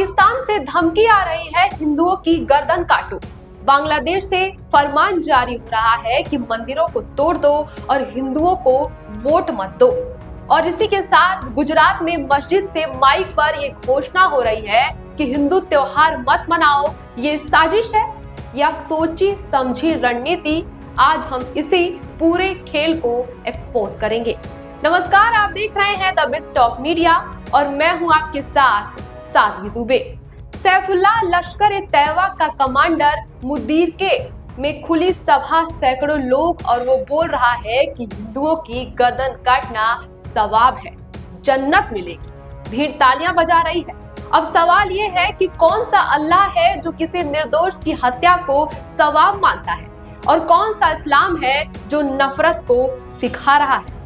पाकिस्तान से धमकी आ रही है, हिंदुओं की गर्दन काटो। बांग्लादेश से फरमान जारी हो रहा है कि मंदिरों को तोड़ दो और हिंदुओं को वोट मत दो। और इसी के साथ गुजरात में मस्जिद से माइक पर ये घोषणा हो रही है कि हिंदू त्योहार मत मनाओ। ये साजिश है या सोची समझी रणनीति? आज हम इसी पूरे खेल को एक्सपोज करेंगे। नमस्कार, आप देख रहे हैं द बिग टॉक मीडिया और मैं हूं आपके साथ साध्वी दुबे। सैफुल्लाह लश्कर-ए-तैयबा का कमांडर मुदीर के में खुली सभा, सैकड़ों लोग, और वो बोल रहा है कि हिंदुओं की गर्दन काटना सवाब है, जन्नत मिलेगी। भीड़ तालियां बजा रही है। अब सवाल ये है कि कौन सा अल्लाह है जो किसी निर्दोष की हत्या को सवाब मानता है, और कौन सा इस्लाम है जो नफरत को सिखा रहा है।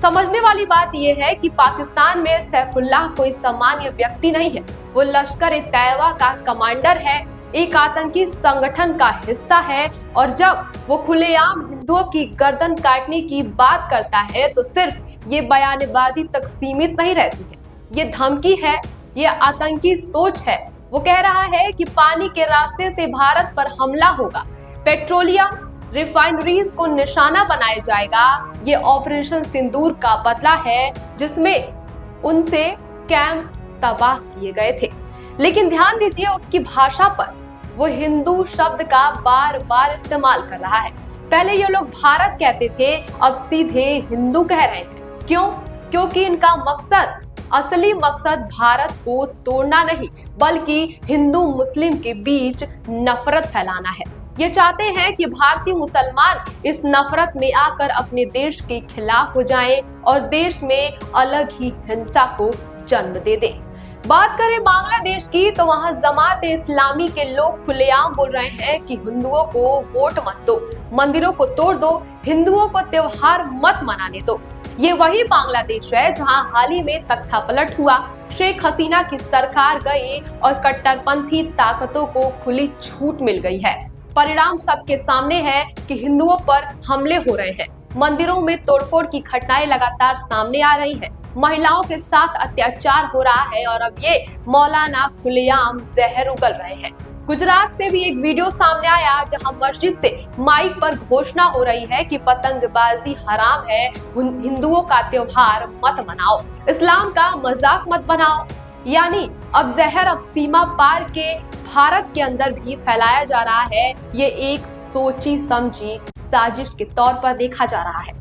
समझने वाली बात यह है कि पाकिस्तान में सैफुल्लाह कोई सामान्य व्यक्ति नहीं है। वो लश्कर-ए-तैयबा का कमांडर है, एक आतंकी संगठन का हिस्सा है, और जब वो खुलेआम हिंदुओं की गर्दन काटने की बात करता है तो सिर्फ ये बयानबाजी तक सीमित नहीं रहती है। ये धमकी है, ये आतंकी सोच है। वो कह रहा है कि पानी के रास्ते से भारत पर हमला होगा, पेट्रोलियम रिफाइनरीज को निशाना बनाया जाएगा। ये ऑपरेशन सिंदूर का बदला है, जिसमें उनसे कैंप तबाह किए गए थे। लेकिन ध्यान दीजिए उसकी भाषा पर, वो हिंदू शब्द का बार बार इस्तेमाल कर रहा है। पहले ये लोग भारत कहते थे, अब सीधे हिंदू कह रहे हैं। क्यों? क्योंकि इनका मकसद, असली मकसद भारत को तोड़ना नहीं, बल्कि हिंदू मुस्लिम के बीच नफरत फैलाना है। ये चाहते हैं कि भारतीय मुसलमान इस नफरत में आकर अपने देश के खिलाफ हो जाएं और देश में अलग ही हिंसा को जन्म दे दें। बात करें बांग्लादेश की, तो वहां जमात-ए-इस्लामी के लोग खुलेआम बोल रहे हैं कि हिंदुओं को वोट मत दो, मंदिरों को तोड़ दो, हिंदुओं को त्योहार मत मनाने दो। ये वही बांग्लादेश है जहां हाल ही में तख्ता पलट हुआ, शेख हसीना की सरकार गई और कट्टरपंथी ताकतों को खुली छूट मिल गई है। परिणाम सबके सामने है कि हिंदुओं पर हमले हो रहे हैं, मंदिरों में तोड़फोड़ की घटनाएं लगातार सामने आ रही है, महिलाओं के साथ अत्याचार हो रहा है, और अब ये मौलाना खुलेआम जहर उगल रहे हैं। गुजरात से भी एक वीडियो सामने आया जहां मस्जिद से माइक पर घोषणा हो रही है कि पतंगबाजी हराम है, हिंदुओं का त्योहार मत मनाओ, इस्लाम का मजाक मत बनाओ। यानी अब जहर अब सीमा पार के भारत के अंदर भी फैलाया जा रहा है। ये एक सोची समझी साजिश के तौर पर देखा जा रहा है।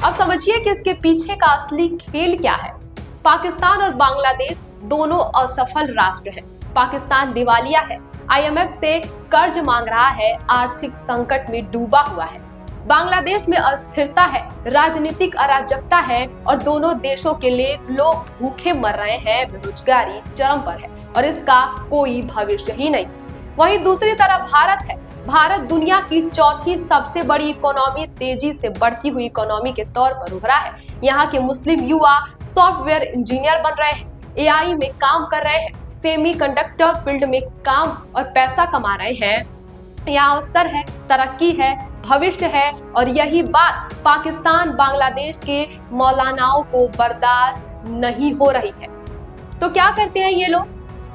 अब समझिए कि इसके पीछे का असली खेल क्या है। पाकिस्तान और बांग्लादेश दोनों असफल राष्ट्र हैं। पाकिस्तान दिवालिया है, IMF से कर्ज मांग रहा है, आर्थिक संकट में डूबा हुआ है। बांग्लादेश में अस्थिरता है, राजनीतिक अराजकता है, और दोनों देशों के लिए लोग भूखे मर रहे हैं, बेरोजगारी चरम पर है, और इसका कोई भविष्य ही नहीं। वहीं दूसरी तरफ भारत है। भारत दुनिया की चौथी सबसे बड़ी इकोनॉमी, तेजी से बढ़ती हुई इकोनॉमी के तौर पर उभरा है। यहाँ के मुस्लिम युवा सॉफ्टवेयर इंजीनियर बन रहे हैं, AI में काम कर रहे हैं, सेमीकंडक्टर फील्ड में काम और पैसा कमा रहे हैं। यहाँ अवसर है, तरक्की है, भविष्य है, और यही बात पाकिस्तान बांग्लादेश के मौलानाओं को बर्दाश्त नहीं हो रही है। तो क्या करते हैं ये लोग?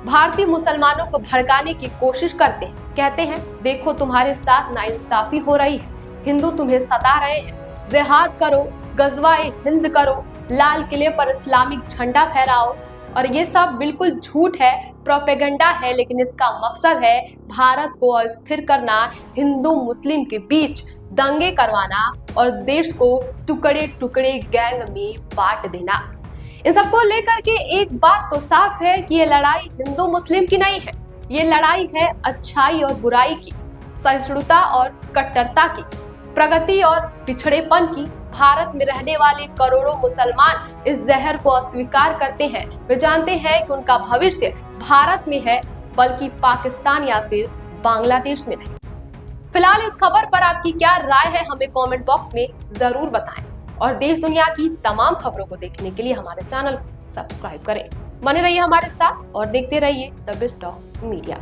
भारतीय मुसलमानों को भड़काने की कोशिश करते हैं। कहते हैं, देखो तुम्हारे साथ नाइंसाफी हो रही है, हिंदू तुम्हें सता रहे हैं, जिहाद करो, गजवाए हिंद करो, लाल किले पर इस्लामिक झंडा फहराओ। और ये सब बिल्कुल झूठ है, प्रोपेगेंडा है, लेकिन इसका मकसद है भारत को अस्थिर करना, हिंदू मुस्लिम के बीच दंगे करवाना, और देश को टुकड़े टुकड़े गैंग में बांट देना। इन सबको लेकर के एक बात तो साफ है कि ये लड़ाई हिंदू मुस्लिम की नहीं है, ये लड़ाई है अच्छाई और बुराई की, सहिष्णुता और कट्टरता की, प्रगति और पिछड़ेपन की। भारत में रहने वाले करोड़ों मुसलमान इस जहर को अस्वीकार करते हैं। वे जानते हैं कि उनका भविष्य भारत में है, बल्कि पाकिस्तान या फिर बांग्लादेश में नहीं। फिलहाल इस खबर पर आपकी क्या राय है, हमें कमेंट बॉक्स में जरूर बताएं, और देश दुनिया की तमाम खबरों को देखने के लिए हमारे चैनल को सब्सक्राइब करें। बने रहिए हमारे साथ और देखते रहिए द बिग टॉक मीडिया।